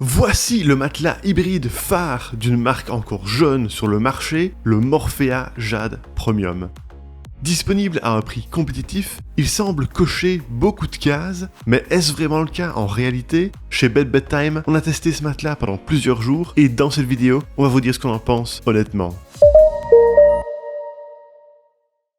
Voici le matelas hybride phare d'une marque encore jeune sur le marché, le Morphea Jade Premium. Disponible à un prix compétitif, il semble cocher beaucoup de cases, mais est-ce vraiment le cas en réalité? Chez Bedtime, on a testé ce matelas pendant plusieurs jours et dans cette vidéo, on va vous dire ce qu'on en pense honnêtement.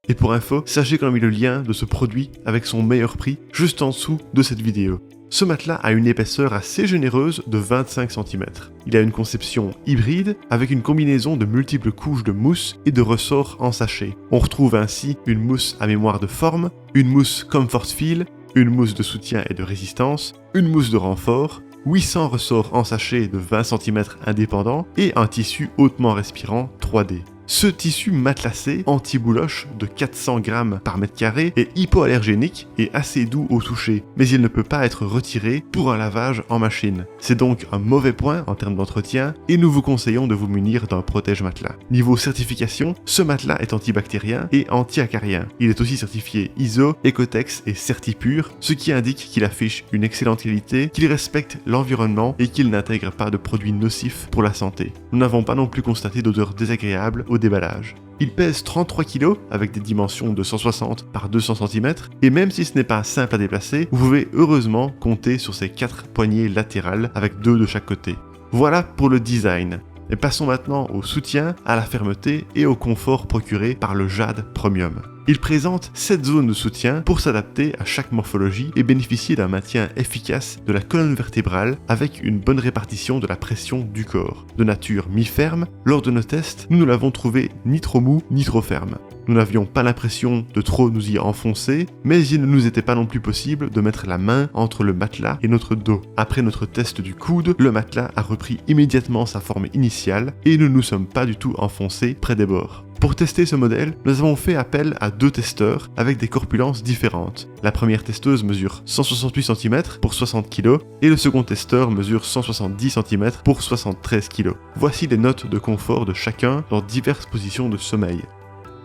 Et pour info, sachez qu'on a mis le lien de ce produit avec son meilleur prix juste en dessous de cette vidéo. Ce matelas a une épaisseur assez généreuse de 25 cm. Il a une conception hybride avec une combinaison de multiples couches de mousse et de ressorts en sachet. On retrouve ainsi une mousse à mémoire de forme, une mousse Comfort Feel, une mousse de soutien et de résistance, une mousse de renfort, 800 ressorts en sachet de 20 cm indépendants et un tissu hautement respirant 3D. Ce tissu matelassé anti-bouloche de 400 grammes par mètre carré est hypoallergénique et assez doux au toucher, mais il ne peut pas être retiré pour un lavage en machine. C'est donc un mauvais point en termes d'entretien et nous vous conseillons de vous munir d'un protège-matelas. Niveau certification, ce matelas est antibactérien et anti-acarien. Il est aussi certifié ISO, Ecotex et Certipure, ce qui indique qu'il affiche une excellente qualité, qu'il respecte l'environnement et qu'il n'intègre pas de produits nocifs pour la santé. Nous n'avons pas non plus constaté d'odeur désagréable au déballage. Il pèse 33 kg avec des dimensions de 160 par 200 cm et même si ce n'est pas simple à déplacer, vous pouvez heureusement compter sur ses 4 poignées latérales avec 2 de chaque côté. Voilà pour le design. Et passons maintenant au soutien, à la fermeté et au confort procuré par le Jade Premium. Il présente 7 zones de soutien pour s'adapter à chaque morphologie et bénéficier d'un maintien efficace de la colonne vertébrale avec une bonne répartition de la pression du corps. De nature mi-ferme, lors de nos tests, nous ne l'avons trouvé ni trop mou ni trop ferme. Nous n'avions pas l'impression de trop nous y enfoncer, mais il ne nous était pas non plus possible de mettre la main entre le matelas et notre dos. Après notre test du coude, le matelas a repris immédiatement sa forme initiale et nous ne nous sommes pas du tout enfoncés près des bords. Pour tester ce modèle, nous avons fait appel à 2 testeurs avec des corpulences différentes. La première testeuse mesure 168 cm pour 60 kg et le second testeur mesure 170 cm pour 73 kg. Voici les notes de confort de chacun dans diverses positions de sommeil.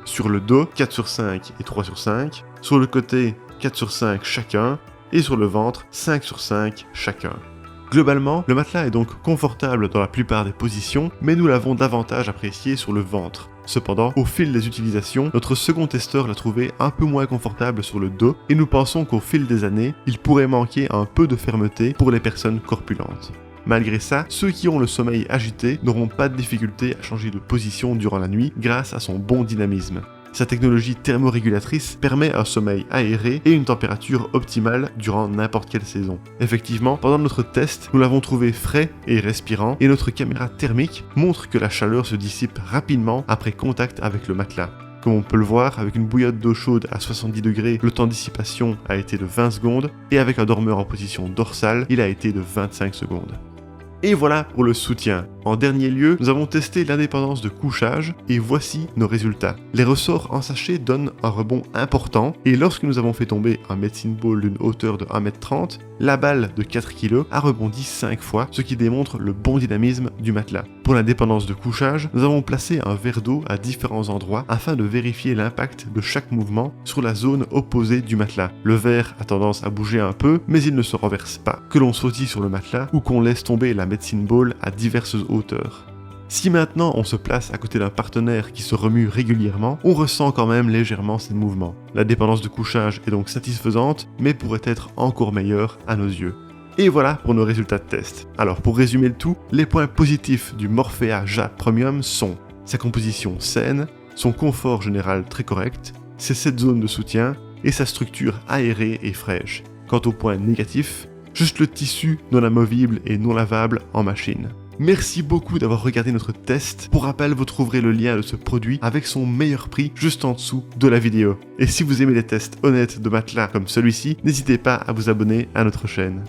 Sur le dos, 4 sur 5 et 3 sur 5. Sur le côté, 4 sur 5 chacun. Et sur le ventre, 5 sur 5 chacun. Globalement, le matelas est donc confortable dans la plupart des positions, mais nous l'avons davantage apprécié sur le ventre. Cependant, au fil des utilisations, notre second testeur l'a trouvé un peu moins confortable sur le dos et nous pensons qu'au fil des années, il pourrait manquer un peu de fermeté pour les personnes corpulentes. Malgré ça, ceux qui ont le sommeil agité n'auront pas de difficulté à changer de position durant la nuit grâce à son bon dynamisme. Sa technologie thermorégulatrice permet un sommeil aéré et une température optimale durant n'importe quelle saison. Effectivement, pendant notre test, nous l'avons trouvé frais et respirant et notre caméra thermique montre que la chaleur se dissipe rapidement après contact avec le matelas. Comme on peut le voir, avec une bouillotte d'eau chaude à 70 degrés, le temps de dissipation a été de 20 secondes et avec un dormeur en position dorsale, il a été de 25 secondes. Et voilà pour le soutien. En dernier lieu, nous avons testé l'indépendance de couchage et voici nos résultats. Les ressorts en sachet donnent un rebond important et lorsque nous avons fait tomber un medicine ball d'une hauteur de 1m30, la balle de 4 kg a rebondi 5 fois, ce qui démontre le bon dynamisme du matelas. Pour l'indépendance de couchage, nous avons placé un verre d'eau à différents endroits afin de vérifier l'impact de chaque mouvement sur la zone opposée du matelas. Le verre a tendance à bouger un peu, mais il ne se renverse pas. Que l'on sautille sur le matelas ou qu'on laisse tomber la medicine ball à diverses hauteurs. Si maintenant on se place à côté d'un partenaire qui se remue régulièrement, on ressent quand même légèrement ces mouvements. La dépendance de couchage est donc satisfaisante, mais pourrait être encore meilleure à nos yeux. Et voilà pour nos résultats de test. Alors pour résumer le tout, les points positifs du Morphea Jade Premium sont sa composition saine, son confort général très correct, ses 7 zones de soutien et sa structure aérée et fraîche. Quant aux points négatifs, juste le tissu non amovible et non lavable en machine. Merci beaucoup d'avoir regardé notre test. Pour rappel, vous trouverez le lien de ce produit avec son meilleur prix juste en dessous de la vidéo. Et si vous aimez les tests honnêtes de matelas comme celui-ci, n'hésitez pas à vous abonner à notre chaîne.